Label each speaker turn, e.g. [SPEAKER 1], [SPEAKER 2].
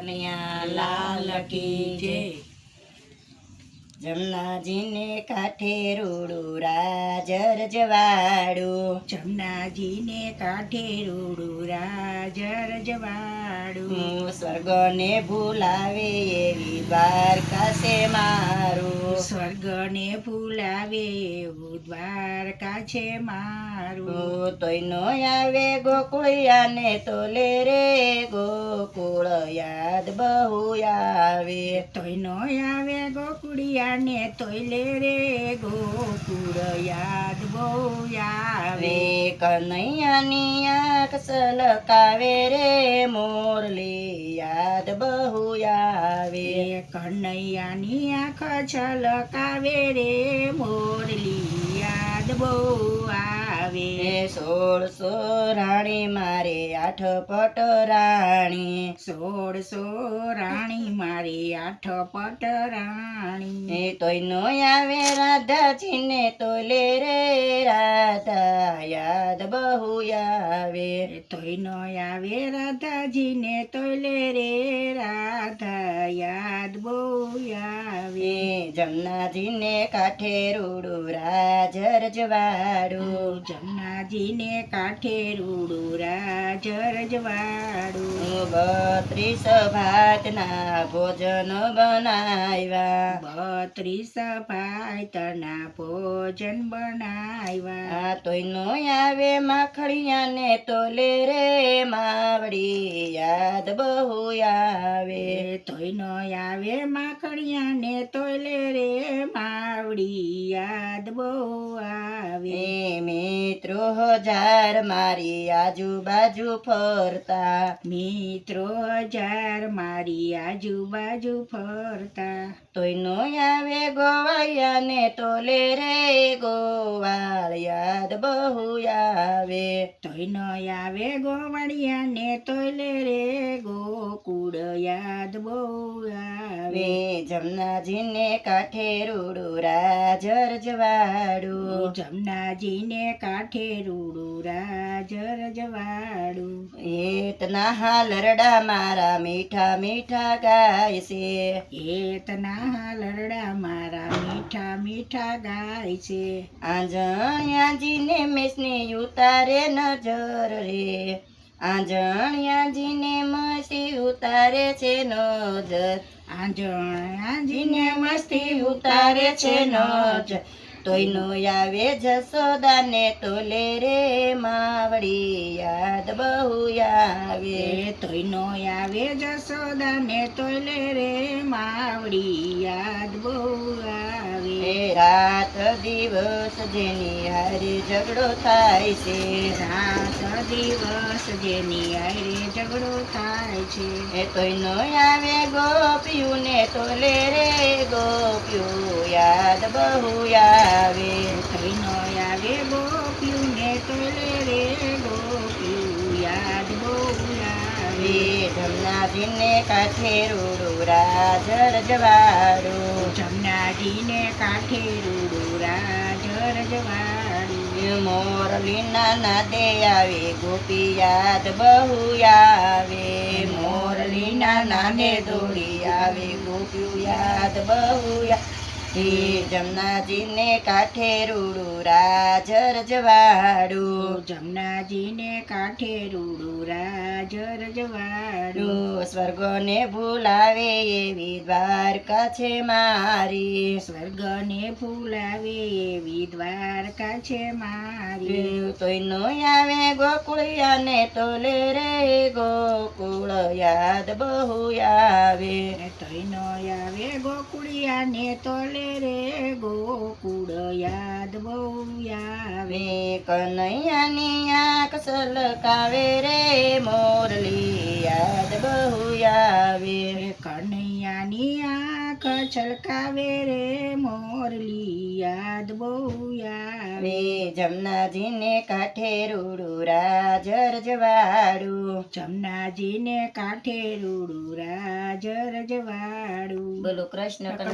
[SPEAKER 1] કનૈયા લાલ કી જય। જમનાજીને કાંઠે રૂડું રાજ રજવાડું,
[SPEAKER 2] જમનાજીને કાંઠે રૂડું રાજ રજવાડું।
[SPEAKER 1] સ્વર્ગને ભૂલાવે એવી દ્વારકા છે મારું,
[SPEAKER 2] સ્વર્ગને ભૂલાવે એવું દ્વારકા છે મારું।
[SPEAKER 1] તોય નો આવે ગોકુળિયાને તોલે રે ગોકુળ યાદ બહુ આવે,
[SPEAKER 2] તોય નો આવે ગોકુળિયાને તોય લે રે ગોકુળ યાદ બહુ આવે।
[SPEAKER 1] કનૈયાની આંખ સલકાવે રે મોરલી યાદ બહુ આવે,
[SPEAKER 2] કનૈયાની આંખ છલકાવે રે મોરલી યાદ બહુ આવે।
[SPEAKER 1] 16 રાણી મારે 8 પટ રાણી,
[SPEAKER 2] 16 રાણી મારી 8 પટ રાણી।
[SPEAKER 1] તોય નો આવે રાધાજીને તોલે રે રાધા યાદ બહુ આવે,
[SPEAKER 2] તોય નો આવે રાધાજીને તોય રે રાધા યાદ બહુ આવે।
[SPEAKER 1] જમનાજીને કાંઠે રૂડું રાજ રજવાડું,
[SPEAKER 2] જમનાજીને કાંઠે રૂડું રાજ રજવાડું।
[SPEAKER 1] 32 ભાતના ભોજન બનાવ્યા,
[SPEAKER 2] 32 ભાતના ભોજન બનાવ્યા।
[SPEAKER 1] તોય નો આવે માખણિયાને તોલે રે માવડી યાદ બહુ આવે,
[SPEAKER 2] તોય નો આવે માખણિયાને તોય રે માવડી યાદ બહુ આવે।
[SPEAKER 1] મિત્રો 1000 મારી આજુબાજુ ફરતા,
[SPEAKER 2] મિત્રો 1000 મારી આજુબાજુ ફરતા।
[SPEAKER 1] તોય નો આવે ગોવાળિયાને તોલે રે ગોવાળ યાદ બહુ આવે,
[SPEAKER 2] તોય નો આવે ગોવાળિયાને તોય રે ગોકુળ યાદ બહુ આવે।
[SPEAKER 1] જમનાજીને કાંઠે રૂડું રાજ રજવાડું,
[SPEAKER 2] જમનાજીને કાંઠે રૂડું રાજ રજવાડું।
[SPEAKER 1] એતના હાલરડા મારા મીઠા મીઠા ગાય છે,
[SPEAKER 2] એતના લરડા મારા મીઠા મીઠા ગાય છે।
[SPEAKER 1] આંજણિયાજીને મેસને ઉતારે નજર રે, આંજણિયાજીને મસી ઉતારે છે નજર,
[SPEAKER 2] આંજણિયાજીને
[SPEAKER 1] મસ્તી ઉતારે છે નજર। તોય નો આવે જસોદાને તોલે રે માવડી યાદ બહુ આવે,
[SPEAKER 2] તોય નો આવે જસોદાને તોય રે માવડી યાદ બહુ આવે।
[SPEAKER 1] રાત દિવસ જેની હારે ઝઘડો થાય છે,
[SPEAKER 2] રાત દિવસ જેની હારે ઝઘડો થાય છે।
[SPEAKER 1] તોય નો આવે ગોપિયુંને તોલે રે ગોપિયું યાદ બહુ આવે,
[SPEAKER 2] તોય નો આવે ગોપિયુંને તોય રે ગોપિયું યાદ બહુ આવે।
[SPEAKER 1] જમનાજીને કાંઠે રૂડું રાજ રજવાડું,
[SPEAKER 2] જમનાજીને કાંઠે રૂડું રાજ રજવાડું।
[SPEAKER 1] મોરલીના નાદે આવે ગોપી યાદ બહુ આવે, મોરલીના નાદે દોડી આવે ગોપિયું યાદ બહુ આવે। જમનાજીને કાંઠે રૂડું રાજ રજવાડું,
[SPEAKER 2] જમનાજીને કાંઠે રૂડું રાજ રજવાડું।
[SPEAKER 1] સ્વર્ગને ભૂલાવે એવી દ્વારકા છે મારી,
[SPEAKER 2] સ્વર્ગને ભૂલાવે એવી દ્વારકા છે મારી।
[SPEAKER 1] તોય નો આવે ગોકુળિયાને તોલે રે ગોકુળ યાદ બહુ આવે,
[SPEAKER 2] તોય નો આવે ગોકુળિયાને તોલે રે ગોકુળ યાદ બહુ આવે।
[SPEAKER 1] કનૈયાની આંખ સલકાવે રે મોરલી યાદ બહુ આવે,
[SPEAKER 2] કનૈયાની આંખ છલકાવે રે મોરલી યાદ બહુ આવે।
[SPEAKER 1] જમનાજીને કાંઠે રૂડું રાજ રજવાડું,
[SPEAKER 2] જમનાજીને કાંઠે રૂડું રાજ રજવાડું।
[SPEAKER 1] બોલો કૃષ્ણ કનૈયા।